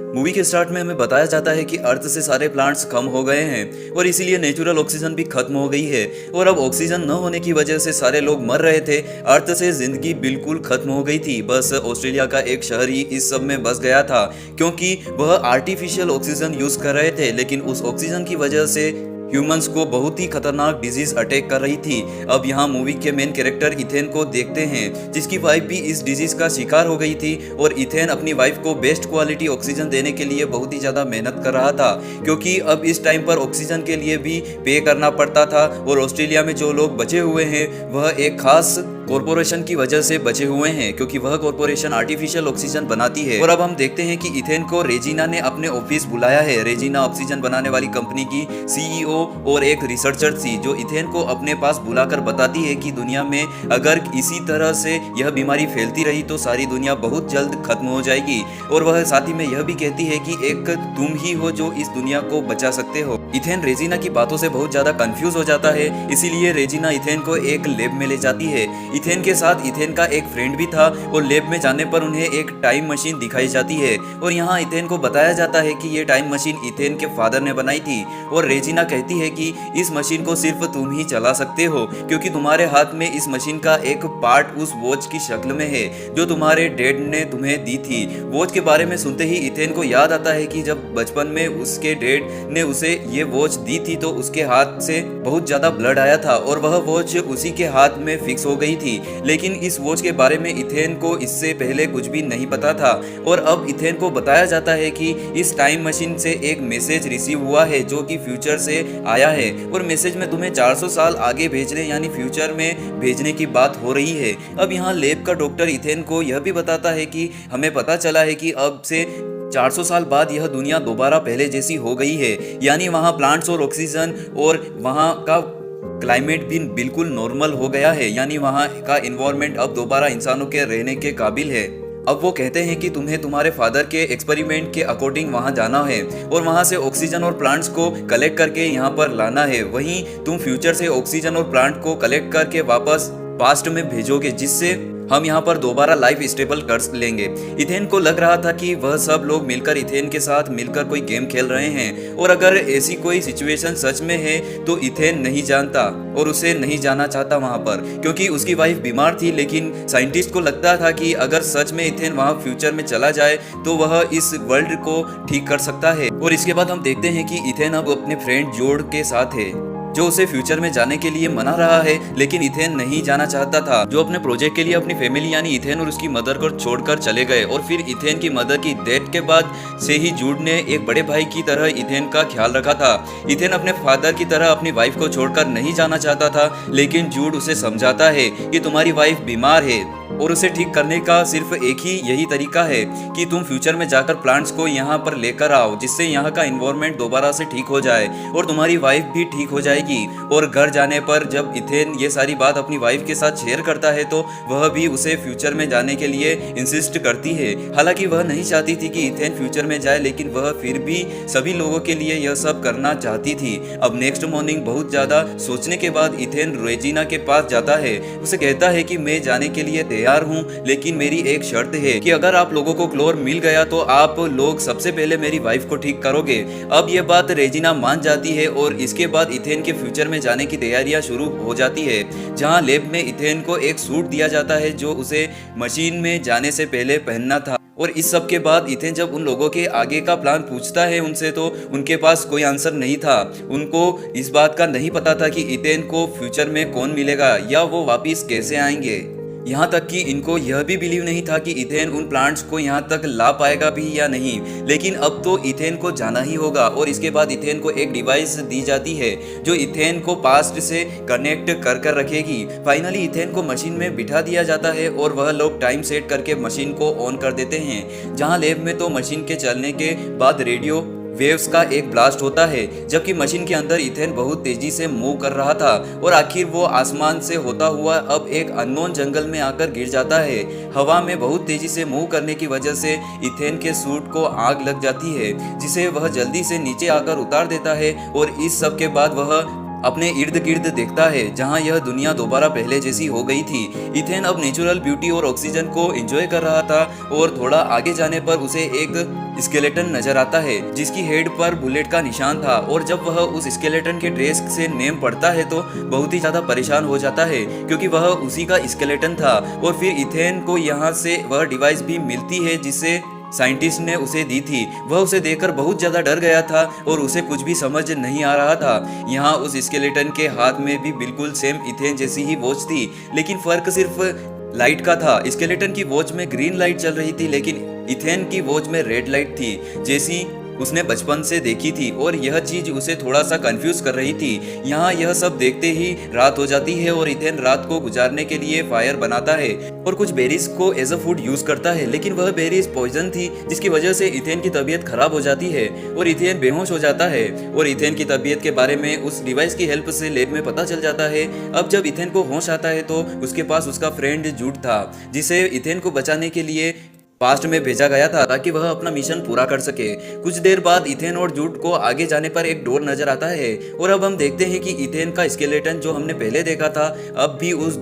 Movie के start में हमें बताया जाता है कि अर्थ से सारे प्लांट्स कम हो गए हैं और इसीलिए नेचुरल ऑक्सीजन भी खत्म हो गई है और अब ऑक्सीजन न होने की वजह से सारे लोग मर रहे थे। अर्थ से जिंदगी बिल्कुल खत्म हो गई थी। बस ऑस्ट्रेलिया का एक शहर ही इस सब में बस गया था क्योंकि वह आर्टिफिशियल ऑक्सीजन यूज कर रहे थे, लेकिन उस ऑक्सीजन की वजह से ह्यूमंस को बहुत ही खतरनाक डिजीज अटैक कर रही थी। अब यहाँ मूवी के मेन कैरेक्टर इथेन को देखते हैं जिसकी वाइफ भी इस डिजीज का शिकार हो गई थी और इथेन अपनी वाइफ को बेस्ट क्वालिटी ऑक्सीजन देने के लिए बहुत ही ज़्यादा मेहनत कर रहा था क्योंकि अब इस टाइम पर ऑक्सीजन के लिए भी पे करना पड़ता था और ऑस्ट्रेलिया में जो लोग बचे हुए हैं वह एक खास कॉरपोरेशन की वजह से बचे हुए हैं क्योंकि वह कॉरपोरेशन आर्टिफिशियल ऑक्सीजन बनाती है। और अब हम देखते हैं कि इथेन को रेजिना ने अपने ऑफिस बुलाया है। रेजिना ऑक्सीजन बनाने वाली कंपनी की सीईओ और एक रिसर्चर थी जो इथेन को अपने पास बुलाकर बताती है कि दुनिया में अगर इसी तरह से यह बीमारी फैलती रही तो सारी दुनिया बहुत जल्द खत्म हो जाएगी। और वह साथ ही में यह भी कहती है कि एक तुम ही हो जो इस दुनिया को बचा सकते हो। इथेन रेजिना की बातों से बहुत ज्यादा कंफ्यूज हो जाता है, इसीलिए रेजिना इथेन को एक लैब में ले जाती है। इथेन के साथ इथेन का एक फ्रेंड भी था और लैब में जाने पर उन्हें एक टाइम मशीन दिखाई जाती है और यहाँ इथेन को बताया जाता है कि ये टाइम मशीन इथेन के फादर ने बनाई थी। और रेजिना कहती है कि इस मशीन को सिर्फ तुम ही चला सकते हो क्योंकि तुम्हारे हाथ में इस मशीन का एक पार्ट उस वॉच की शक्ल में है जो तुम्हारे डैड ने तुम्हें दी थी। वॉच के बारे में सुनते ही इथेन को याद आता है कि जब बचपन में उसके डैड ने उसे ये वॉच दी थी तो उसके हाथ से बहुत ज्यादा ब्लड आया था और वह वॉच उसी के हाथ में फिक्स हो गई थी। लेकिन इस वॉच के बारे में इथेन को इससे पहले कुछ भी नहीं पता था और अब इथेन को बताया जाता है कि इस टाइम मशीन से एक मैसेज रिसीव हुआ है जो कि फ्यूचर से आया है और मैसेज में तुम्हें 400 साल आगे भेजने यानी फ्यूचर में भेजने की बात हो रही है। अब यहाँ लैब का डॉक्टर इथेन को यह भी बताता है कि हमें पता चला है कि अब से 400 साल बाद यह दुनिया दोबारा पहले जैसी हो गई है, यानी वहाँ प्लांट्स और ऑक्सीजन और वहाँ का क्लाइमेट भी बिल्कुल नॉर्मल हो गया है, यानी वहाँ का इन्वायरमेंट अब दोबारा इंसानों के रहने के काबिल है। अब वो कहते हैं कि तुम्हें तुम्हारे फादर के एक्सपेरिमेंट के अकॉर्डिंग वहाँ जाना है और वहाँ से ऑक्सीजन और प्लांट्स को कलेक्ट करके यहाँ पर लाना है। वहीं तुम फ्यूचर से ऑक्सीजन और प्लांट को कलेक्ट करके वापस पास्ट में भेजोगे जिससे हम यहाँ पर दोबारा लाइफ स्टेबल कर लेंगे। इथेन को लग रहा था कि वह सब लोग मिलकर इथेन के साथ मिलकर कोई गेम खेल रहे हैं और अगर ऐसी कोई सिचुएशन सच में है तो इथेन नहीं जानता और उसे नहीं जाना चाहता वहाँ पर क्योंकि उसकी वाइफ बीमार थी। लेकिन साइंटिस्ट को लगता था कि अगर सच में इथेन वहाँ फ्यूचर में चला जाए तो वह इस वर्ल्ड को ठीक कर सकता है। और इसके बाद हम देखते हैं कि इथेन अब अपने फ्रेंड जोड़ के साथ है जो उसे फ्यूचर में जाने के लिए मना रहा है, लेकिन इथेन नहीं जाना चाहता था जो अपने प्रोजेक्ट के लिए अपनी फैमिली यानी इथेन और उसकी मदर को छोड़कर चले गए। और फिर इथेन की मदर की डेथ के बाद से ही जूड ने एक बड़े भाई की तरह इथेन का ख्याल रखा था। इथेन अपने फादर की तरह अपनी वाइफ को छोड़कर नहीं जाना चाहता था, लेकिन जूड उसे समझाता है कि तुम्हारी वाइफ बीमार है और उसे ठीक करने का सिर्फ एक ही यही तरीका है कि तुम फ्यूचर में जाकर प्लांट्स को यहाँ पर लेकर आओ जिससे यहाँ का इन्वायरमेंट दोबारा से ठीक हो जाए और तुम्हारी वाइफ भी ठीक हो जाएगी। और घर जाने पर जब इथेन ये सारी बात अपनी वाइफ के साथ शेयर करता है तो वह भी उसे फ्यूचर में जाने के लिए इंसिस्ट करती है। हालांकि वह नहीं चाहती थी कि इथेन फ्यूचर में जाए, लेकिन वह फिर भी सभी लोगों के लिए यह सब करना चाहती थी। अब नेक्स्ट मॉर्निंग बहुत ज्यादा सोचने के बाद इथेन रेजिना के पास जाता है। उसे कहता है कि मैं जाने के लिए तैयार हूँ, लेकिन मेरी एक शर्त है कि अगर आप लोगों को क्लोर मिल गया तो आप लोग सबसे पहले मेरी वाइफ को ठीक करोगे। अब ये बात रेजिना मान जाती है और इसके बाद इथेन के फ्यूचर में जाने की तैयारियां शुरू हो जाती है, जहां लैब में इथेन को एक सूट दिया जाता है जो उसे मशीन में जाने से पहले पहनना था। और इस सब के बाद इथेन जब उन लोगों के आगे का प्लान पूछता है उनसे तो उनके पास कोई आंसर नहीं था। उनको इस बात का नहीं पता था कि इथेन को फ्यूचर में कौन मिलेगा या वो वापिस कैसे आएंगे। यहाँ तक कि इनको यह भी बिलीव नहीं था कि इथेन उन प्लांट्स को यहाँ तक ला पाएगा भी या नहीं। लेकिन अब तो इथेन को जाना ही होगा और इसके बाद इथेन को एक डिवाइस दी जाती है जो इथेन को पास्ट से कनेक्ट कर रखेगी। फाइनली इथेन को मशीन में बिठा दिया जाता है और वह लोग टाइम सेट करके मशीन को ऑन कर देते हैं, जहाँ लैब में तो मशीन के चलने के बाद रेडियो वेव्स का एक ब्लास्ट होता है, जबकि मशीन के अंदर इथेन बहुत तेजी से मूव कर रहा था और आखिर वो आसमान से होता हुआ अब एक अननोन जंगल में आकर गिर जाता है। हवा में बहुत तेजी से मूव करने की वजह से इथेन के सूट को आग लग जाती है जिसे वह जल्दी से नीचे आकर उतार देता है और इस सब के बाद वह अपने इर्द गिर्द देखता है जहां यह दुनिया दोबारा पहले जैसी हो गई थी। इथेन अब नेचुरल ब्यूटी और ऑक्सीजन को एंजॉय कर रहा था और थोड़ा आगे जाने पर उसे एक स्केलेटन नजर आता है जिसकी हेड पर बुलेट का निशान था, और जब वह उस स्केलेटन के ड्रेस से नेम पढ़ता है तो बहुत ही ज्यादा परेशान हो जाता है क्योंकि वह उसी का स्केलेटन था। और फिर इथेन को यहाँ से वह डिवाइस भी मिलती है जिससे साइंटिस्ट ने उसे दी थी। वह उसे देखकर बहुत ज्यादा डर गया था और उसे कुछ भी समझ नहीं आ रहा था। यहाँ उस स्केलेटन के हाथ में भी बिल्कुल सेम इथेन जैसी ही वॉच थी, लेकिन फर्क सिर्फ लाइट का था। स्केलेटन की वॉच में ग्रीन लाइट चल रही थी लेकिन इथेन की वॉच में रेड लाइट थी जैसी उसने बचपन से देखी थी, और यह चीज उसे थोड़ा सा कंफ्यूज कर रही थी। यहाँ यह सब देखते ही रात हो जाती है और इथेन रात को गुजारने के लिए फायर बनाता है और कुछ बेरीज को एज अ फूड यूज करता है, लेकिन वह बेरीज पॉइजन थी जिसकी वजह से इथेन की तबीयत खराब हो जाती है और इथेन बेहोश हो जाता है। और इथेन की तबीयत के बारे में उस डिवाइस की हेल्प से लैब में पता चल जाता है। अब जब इथेन को होश आता है तो उसके पास उसका फ्रेंड जूड था जिसे इथेन को बचाने के लिए पास्ट में भेजा गया था ताकि वह अपना मिशन पूरा कर सके। कुछ देर बाद इथेन और जूड को आगे जाने पर एक डोर नजर आता है और अब हम देखते हैं कि इथेन का स्केलेटन जो हमने पहले देखा था अब भी उस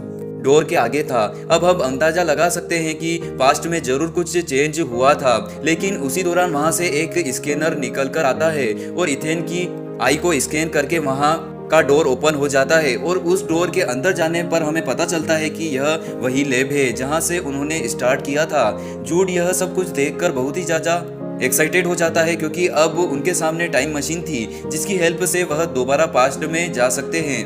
डोर के आगे था। अब हम अंदाजा लगा सकते हैं कि पास्ट में जरूर कुछ चेंज हुआ था, लेकिन उसी दौरान वहां से एक स्कैनर निकल कर आता है और इथेन की आई को स्कैन करके वहां का डोर ओपन हो जाता है और उस डोर के अंदर जाने पर हमें पता चलता है कि यह वही लैब है जहां से उन्होंने स्टार्ट किया था। जूड यह सब कुछ देखकर बहुत ही ज्यादा एक्साइटेड हो जाता है क्योंकि अब उनके सामने टाइम मशीन थी जिसकी हेल्प से वह दोबारा पास्ट में जा सकते हैं।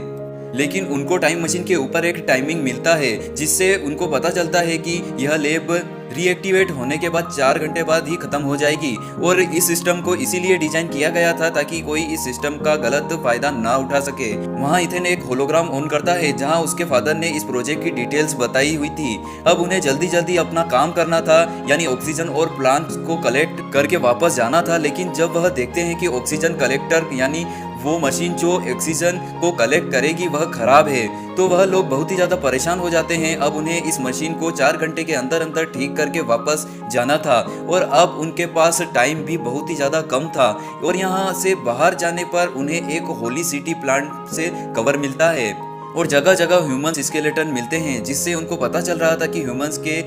लेकिन उनको टाइम मशीन के ऊपर एक टाइमिंग मिलता है जिससे उनको पता चलता है कि यह लैब रीएक्टिवेट होने के बाद 4 घंटे बाद ही खत्म हो जाएगी, और इस सिस्टम को इसीलिए डिजाइन किया गया था ताकि कोई इस सिस्टम का गलत फायदा ना उठा सके। वहाँ इथेन एक होलोग्राम ऑन करता है जहाँ उसके फादर ने इस प्रोजेक्ट की डिटेल्स बताई हुई थी। अब उन्हें जल्दी जल्दी अपना काम करना था, यानी ऑक्सीजन और प्लांट्स को कलेक्ट करके वापस जाना था। लेकिन जब वह देखते हैं कि ऑक्सीजन कलेक्टर यानी वो मशीन जो ऑक्सीजन को कलेक्ट करेगी वह खराब है तो वह लोग बहुत ही ज़्यादा परेशान हो जाते हैं। अब उन्हें इस मशीन को 4 घंटे के अंदर अंदर ठीक करके वापस जाना था और अब उनके पास टाइम भी बहुत ही ज़्यादा कम था, और यहाँ से बाहर जाने पर उन्हें एक होली सिटी प्लांट से कवर मिलता है और जगह जगह ह्यूमंस स्केलेटन मिलते हैं जिससे उनको पता चल रहा था कि ह्यूमंस के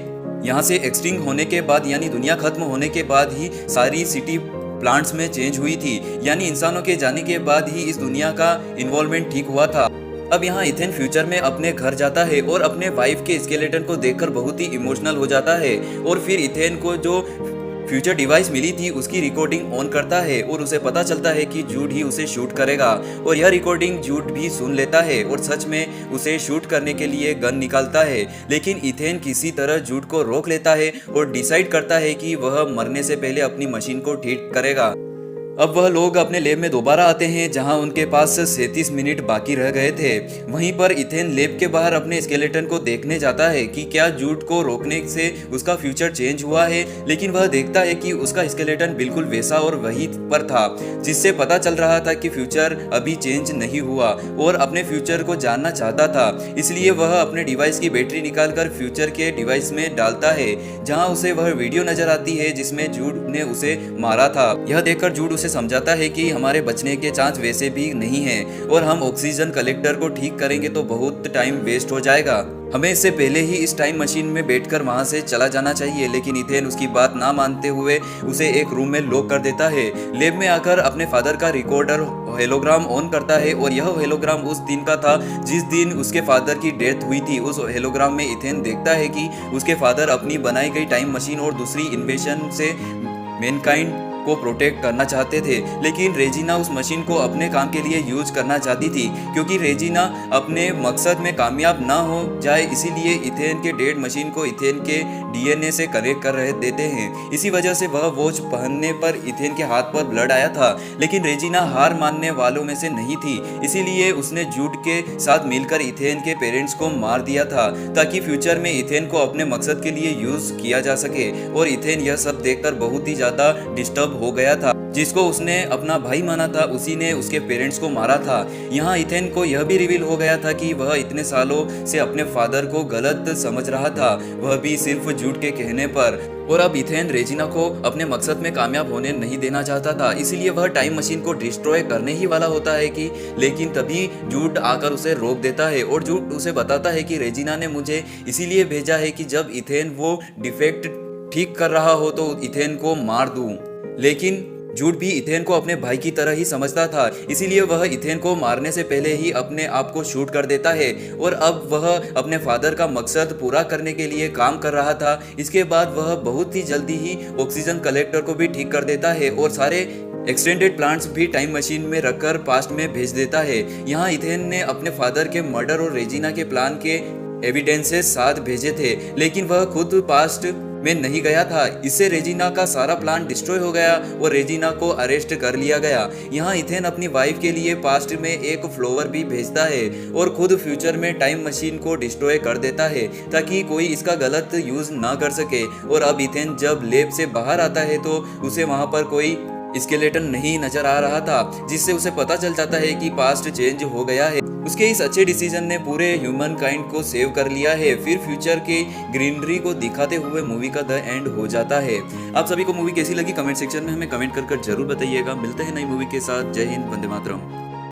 यहाँ से एक्सटिंक्ट होने के बाद यानी दुनिया खत्म होने के बाद ही सारी सिटी प्लांट्स में चेंज हुई थी, यानी इंसानों के जाने के बाद ही इस दुनिया का इन्वॉल्वमेंट ठीक हुआ था। अब यहाँ इथेन फ्यूचर में अपने घर जाता है और अपने वाइफ के स्केलेटन को देखकर बहुत ही इमोशनल हो जाता है, और फिर इथेन को जो फ्यूचर डिवाइस मिली थी उसकी रिकॉर्डिंग ऑन करता है और उसे पता चलता है कि जूड ही उसे शूट करेगा, और यह रिकॉर्डिंग जूड भी सुन लेता है और सच में उसे शूट करने के लिए गन निकालता है। लेकिन इथेन किसी तरह जूड को रोक लेता है और डिसाइड करता है कि वह मरने से पहले अपनी मशीन को ठीक करेगा। अब वह लोग अपने लैब में दोबारा आते हैं जहां उनके पास 37 मिनट बाकी रह गए थे। वहीं पर इथेन लैब के बाहर अपने स्केलेटन को देखने जाता है कि क्या जूड को रोकने से उसका फ्यूचर चेंज हुआ है, लेकिन वह देखता है कि उसका स्केलेटन बिल्कुल वैसा और वहीं पर था, जिससे पता चल रहा था कि फ्यूचर अभी चेंज नहीं हुआ और अपने फ्यूचर को जानना चाहता था। इसलिए वह अपने डिवाइस की बैटरी निकालकर फ्यूचर के डिवाइस में डालता है जहाँ उसे वह वीडियो नजर आती है जिसमें जूड ने उसे मारा था। यह देखकर जूड से समझाता है कि हमारे बचने के चांस वैसे भी नहीं हैं और हम ऑक्सीजन कलेक्टर को ठीक करेंगे तो बहुत टाइम वेस्ट हो जाएगा। हमें इससे पहले ही इस टाइम मशीन में बैठकर वहां से चला जाना चाहिए, लेकिन इथेन उसकी बात ना मानते हुए उसे एक रूम में लॉक कर देता है। लैब में आकर अपने फादर का रिकॉर्डर हेलोग्राम ऑन करता है और यह हेलोग्राम उस दिन का था जिस दिन उसके फादर की डेथ हुई थी। उस हेलोग्राम में इथेन देखता है कि उसके फादर अपनी बनाई गई टाइम मशीन और दूसरी इन्वेंशन से मैनकाइंड को प्रोटेक्ट करना चाहते थे, लेकिन रेजिना उस मशीन को अपने काम के लिए यूज करना चाहती थी क्योंकि रेजिना अपने मकसद में कामयाब ना हो जाए, इसीलिए इथेन के डेड मशीन को इथेन के डीएनए से कनेक्ट कर रहे देते हैं। इसी वजह से वह वॉच पहनने पर इथेन के हाथ पर ब्लड आया था, लेकिन रेजिना हार मानने वालों में से नहीं थी, इसीलिए उसने जूड के साथ मिलकर इथेन के पेरेंट्स को मार दिया था ताकि फ्यूचर में इथेन को अपने मकसद के लिए यूज किया जा सके। और इथेन यह सब देखकर बहुत ही ज्यादा डिस्टर्ब हो गया था। जिसको उसने अपना भाई माना था उसी ने उसके पेरेंट्स को मारा था। यहाँ इथेन को यह भी रिवील हो गया था कि वह इतने सालों से अपने फादर को गलत समझ रहा था, वह भी सिर्फ जूड के कहने पर। और अब इथेन रेजिना को अपने मकसद में कामयाब होने नहीं देना चाहता था, इसीलिए वह टाइम मशीन को डिस्ट्रॉय करने ही वाला होता है कि लेकिन तभी जूड आकर उसे रोक देता है और जूड उसे बताता है कि रेजिना ने मुझे इसीलिए भेजा है कि जब इथेन वो डिफेक्ट ठीक कर रहा हो तो इथेन को मार दूं। लेकिन जूड भी इथेन को अपने भाई की तरह ही समझता था, इसीलिए वह इथेन को मारने से पहले ही अपने आप को शूट कर देता है और अब वह अपने फादर का मकसद पूरा करने के लिए काम कर रहा था। इसके बाद वह बहुत ही जल्दी ही ऑक्सीजन कलेक्टर को भी ठीक कर देता है और सारे एक्सटेंडेड प्लांट्स भी टाइम मशीन में रखकर पास्ट में भेज देता है। यहाँ इथेन ने अपने फादर के मर्डर और रेजिना के प्लान के एविडेंसेस साथ भेजे थे, लेकिन वह खुद पास्ट में नहीं गया था। इससे रेजिना का सारा प्लान डिस्ट्रॉय हो गया और रेजिना को अरेस्ट कर लिया गया। यहाँ इथेन अपनी वाइफ के लिए पास्ट में एक फ्लावर भी भेजता है और खुद फ्यूचर में टाइम मशीन को डिस्ट्रॉय कर देता है ताकि कोई इसका गलत यूज ना कर सके। और अब इथेन जब लेब से बाहर आता है तो उसे वहाँ पर कोई स्केलेटन नहीं नजर आ रहा था, जिससे उसे पता चल जाता है कि पास्ट चेंज हो गया है। उसके इस अच्छे डिसीजन ने पूरे ह्यूमन काइंड को सेव कर लिया है। फिर फ्यूचर के ग्रीनरी को दिखाते हुए मूवी का द एंड हो जाता है। आप सभी को मूवी कैसी लगी कमेंट सेक्शन में हमें कमेंट कर जरूर बताइएगा। मिलते हैं नई मूवी के साथ। जय हिंद, वंदे मातरम।